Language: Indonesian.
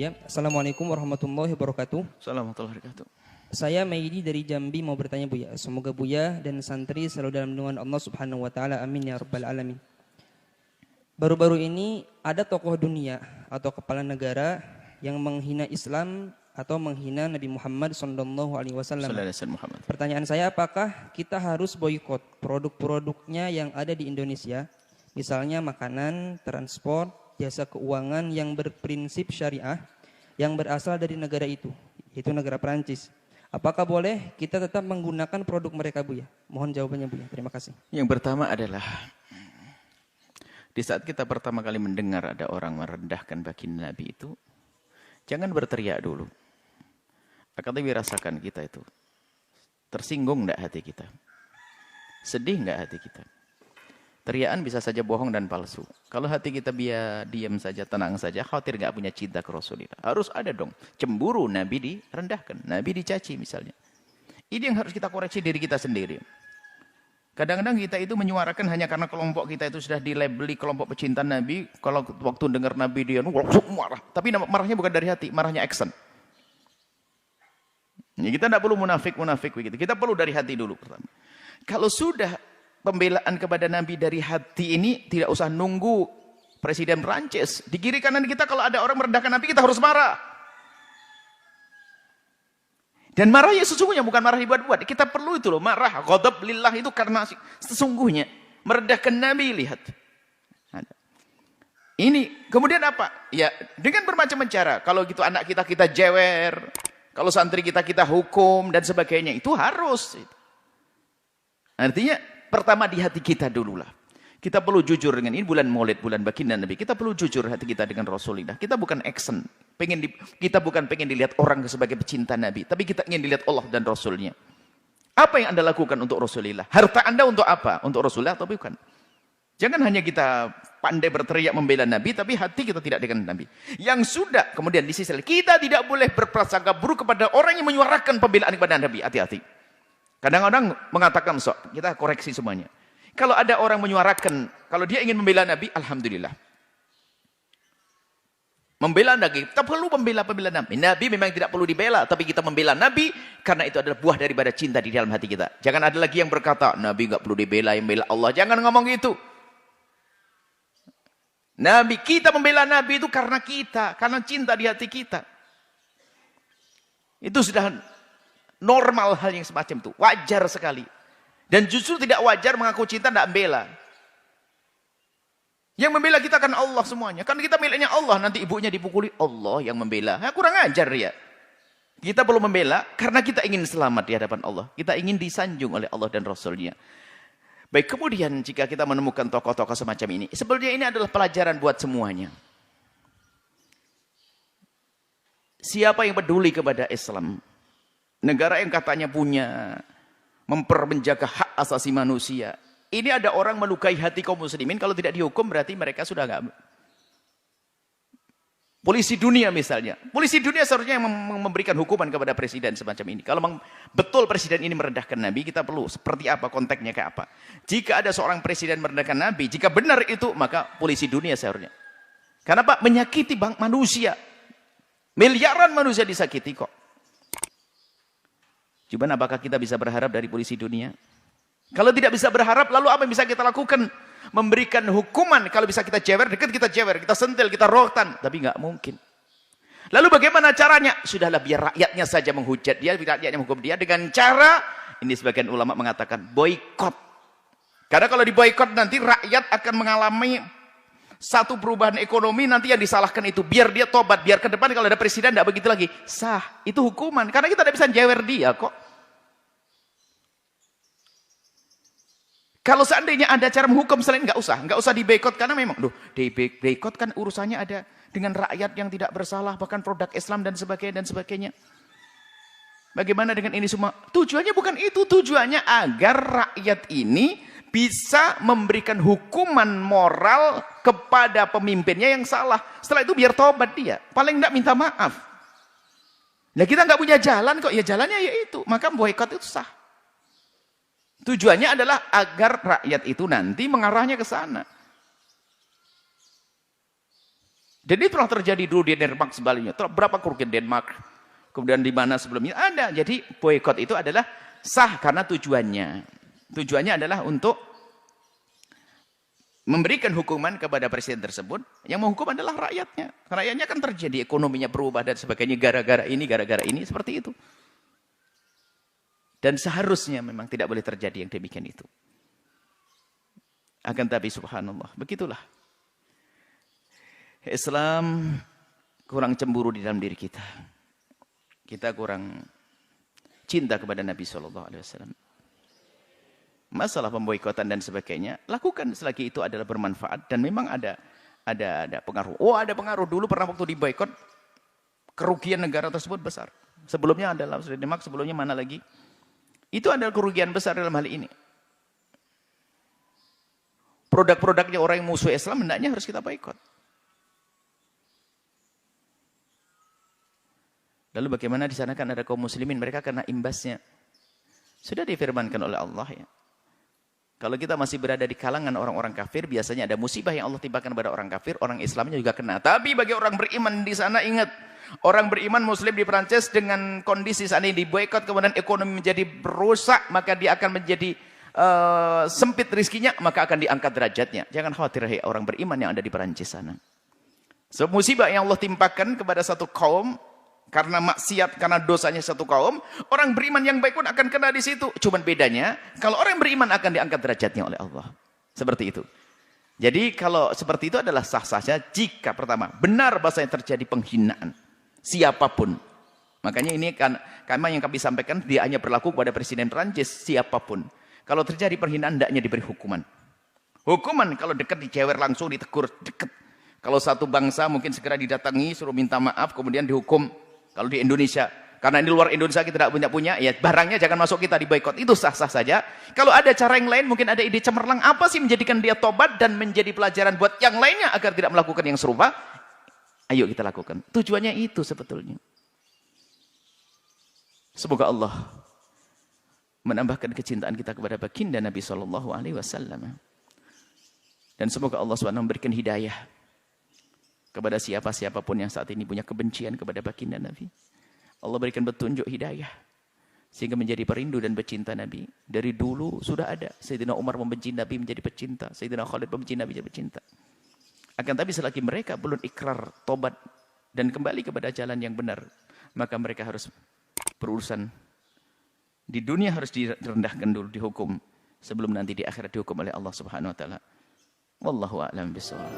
Buya. Assalamualaikum warahmatullahi wabarakatuh. Assalamualaikum warahmatullahi wabarakatuh. Saya Maidi dari Jambi mau bertanya Buya. Semoga Buya dan santri selalu dalam lindungan Allah Subhanahu wa taala. Amin ya rabbal alamin. Baru-baru ini ada tokoh dunia atau kepala negara yang menghina Islam atau menghina Nabi Muhammad SAW. Pertanyaan saya, apakah kita harus boikot produk-produknya yang ada di Indonesia? Misalnya makanan, transport, jasa keuangan yang berprinsip syariah yang berasal dari negara itu, yaitu negara Perancis. Apakah boleh kita tetap menggunakan produk mereka Buya? Mohon jawabannya Buya. Terima kasih. Yang pertama adalah di saat kita pertama kali mendengar ada orang merendahkan baginda Nabi itu, jangan berteriak dulu. Akan tapi rasakan kita itu. Tersinggung enggak hati kita? Sedih enggak hati kita? Teriakan bisa saja bohong dan palsu. Kalau hati kita biar diam saja, tenang saja, khawatir enggak punya cinta ke Rasulullah. Harus ada dong. Cemburu Nabi direndahkan, Nabi dicaci misalnya. Ini yang harus kita koreksi diri kita sendiri. Kadang-kadang kita itu menyuarakan hanya karena kelompok kita itu sudah dilabeli kelompok pecinta Nabi. Kalau waktu dengar Nabi dia langsung marah. Tapi marahnya bukan dari hati, marahnya action. Ini kita tidak perlu munafik begitu. Kita perlu dari hati dulu pertama. Kalau sudah pembelaan kepada Nabi dari hati ini, tidak usah nunggu Presiden Perancis. Di kiri kanan kita kalau ada orang merendahkan Nabi, kita harus marah. Dan marahnya sesungguhnya bukan marah dibuat-buat. Kita perlu itu loh, marah. Ghadab lillah itu karena sesungguhnya. Merendahkan Nabi, lihat. Ini, kemudian apa? Ya, dengan bermacam cara. Kalau gitu anak kita jewer. Kalau santri kita hukum dan sebagainya. Itu harus. Artinya, pertama di hati kita dululah. Kita perlu jujur dengan ini bulan Maulid, bulan baginda Nabi. Kita perlu jujur hati kita dengan Rasulullah. Kita bukan action. Kita bukan pengen dilihat orang sebagai pecinta Nabi. Tapi kita ingin dilihat Allah dan Rasulnya. Apa yang Anda lakukan untuk Rasulullah? Harta Anda untuk apa? Untuk Rasulullah atau bukan? Jangan hanya kita pandai berteriak membela Nabi, tapi hati kita tidak dengan Nabi. Yang sudah, kemudian di sisi lain, kita tidak boleh berprasangka buruk kepada orang yang menyuarakan pembelaan kepada Nabi. Hati-hati. Kadang-kadang mengatakan, kita koreksi semuanya. Kalau ada orang menyuarakan, kalau dia ingin membela Nabi, alhamdulillah. Membela Nabi, kita perlu membela Nabi. Nabi memang tidak perlu dibela, tapi kita membela Nabi, karena itu adalah buah daripada cinta di dalam hati kita. Jangan ada lagi yang berkata, Nabi nggak perlu dibela, yang membela Allah. Jangan ngomong gitu. Nabi, kita membela Nabi itu karena cinta di hati kita. Itu sudah normal hal yang semacam itu. Wajar sekali. Dan justru tidak wajar mengaku cinta tidak membela. Yang membela kita kan Allah semuanya. Kan kita miliknya Allah. Nanti ibunya dipukuli. Allah yang membela. Kurang ajar ya. Kita perlu membela karena kita ingin selamat di hadapan Allah. Kita ingin disanjung oleh Allah dan Rasulnya. Baik, kemudian jika kita menemukan tokoh-tokoh semacam ini. Sebenarnya ini adalah pelajaran buat semuanya. Siapa yang peduli kepada Islam? Negara yang katanya punya menjaga hak asasi manusia. Ini ada orang melukai hati kaum muslimin, kalau tidak dihukum berarti mereka sudah enggak. Polisi dunia misalnya. Polisi dunia seharusnya yang memberikan hukuman kepada presiden semacam ini. Kalau memang betul presiden ini merendahkan Nabi, kita perlu seperti apa konteksnya kayak apa. Jika ada seorang presiden merendahkan Nabi, jika benar itu, maka polisi dunia seharusnya. Karena Pak, menyakiti manusia. Miliaran manusia disakiti kok. Cuman apakah kita bisa berharap dari polisi dunia? Kalau tidak bisa berharap, lalu apa yang bisa kita lakukan? Memberikan hukuman. Kalau bisa kita jewer, dekat kita jewer, kita sentil, kita rohtan. Tapi nggak mungkin. Lalu bagaimana caranya? Sudahlah, biar rakyatnya saja menghujat dia, biar rakyatnya menghukum dia dengan cara, ini sebagian ulama mengatakan boikot. Karena kalau diboikot nanti rakyat akan mengalami satu perubahan ekonomi, nanti yang disalahkan itu biar dia tobat, biar ke depan kalau ada presiden tidak begitu lagi. Sah, itu hukuman. Karena kita tidak bisa jewer dia kok. Kalau seandainya ada cara menghukum selain nggak usah diboikot, karena memang diboikot kan urusannya ada dengan rakyat yang tidak bersalah, bahkan produk Islam dan sebagainya. Bagaimana dengan ini semua? Tujuannya bukan itu, tujuannya agar rakyat ini bisa memberikan hukuman moral kepada pemimpinnya yang salah. Setelah itu biar tobat dia, paling nggak minta maaf. Nah kita nggak punya jalan kok, ya jalannya ya itu, maka boikot itu sah. Tujuannya adalah agar rakyat itu nanti mengarahnya ke sana. Dan itu telah terjadi dulu di Denmark sebaliknya. Berapa kerugian Denmark? Kemudian di mana sebelumnya ada. Jadi boykot itu adalah sah karena tujuannya. Tujuannya adalah untuk memberikan hukuman kepada presiden tersebut. Yang menghukum adalah rakyatnya. Rakyatnya kan terjadi ekonominya berubah dan sebagainya gara-gara ini, seperti itu. Dan seharusnya memang tidak boleh terjadi yang demikian itu. Akan tapi subhanallah, begitulah. Islam kurang cemburu di dalam diri kita. Kita kurang cinta kepada Nabi SAW. Masalah pemboikotan dan sebagainya, lakukan selagi itu adalah bermanfaat dan memang ada pengaruh. Oh, ada pengaruh. Dulu pernah waktu diboikot, kerugian negara tersebut besar. Sebelumnya adalah Denmark, sebelumnya mana lagi? Itu adalah kerugian besar dalam hal ini. Produk-produknya orang yang musuh Islam hendaknya harus kita boikot. Lalu bagaimana di sana kan ada kaum muslimin, mereka kena imbasnya. Sudah difirmankan oleh Allah ya. Kalau kita masih berada di kalangan orang-orang kafir, biasanya ada musibah yang Allah timpakan kepada orang kafir, orang Islamnya juga kena. Tapi bagi orang beriman di sana, ingat, orang beriman muslim di Perancis dengan kondisi saat ini diboikot, kemudian ekonomi menjadi rusak, maka dia akan menjadi sempit rizkinya, maka akan diangkat derajatnya. Jangan khawatir, hai orang beriman yang ada di Perancis sana. So, musibah yang Allah timpakan kepada satu kaum, karena maksiat, karena dosanya satu kaum, orang beriman yang baik pun akan kena di situ. Cuman bedanya, kalau orang beriman akan diangkat derajatnya oleh Allah. Seperti itu. Jadi kalau seperti itu adalah sah saja jika pertama, benar bahasanya terjadi penghinaan. Siapapun. Makanya ini kan yang kami sampaikan, dia hanya berlaku kepada Presiden Perancis, siapapun. Kalau terjadi penghinaan, hendaknya diberi hukuman. Hukuman kalau dekat dijewer langsung, ditegur, dekat. Kalau satu bangsa mungkin segera didatangi, suruh minta maaf, kemudian dihukum. Kalau di Indonesia, karena ini luar Indonesia kita tidak punya, ya barangnya jangan masuk, kita diboikot. Itu sah-sah saja. Kalau ada cara yang lain, mungkin ada ide cemerlang, apa sih menjadikan dia tobat dan menjadi pelajaran buat yang lainnya agar tidak melakukan yang serupa? Ayo kita lakukan. Tujuannya itu sebetulnya. Semoga Allah menambahkan kecintaan kita kepada baginda Nabi SAW. Dan semoga Allah SWT memberikan hidayah kepada siapapun yang saat ini punya kebencian kepada baginda Nabi. Allah berikan petunjuk hidayah sehingga menjadi perindu dan pecinta Nabi. Dari dulu sudah ada. Sayyidina Umar membenci Nabi menjadi pecinta. Sayyidina Khalid membenci Nabi menjadi pecinta. Akan tapi selagi mereka belum ikrar, tobat dan kembali kepada jalan yang benar, maka mereka harus berurusan di dunia, harus direndahkan dulu, dihukum, sebelum nanti di akhirat dihukum oleh Allah Subhanahu wa taala. Wallahu a'lam bishawab.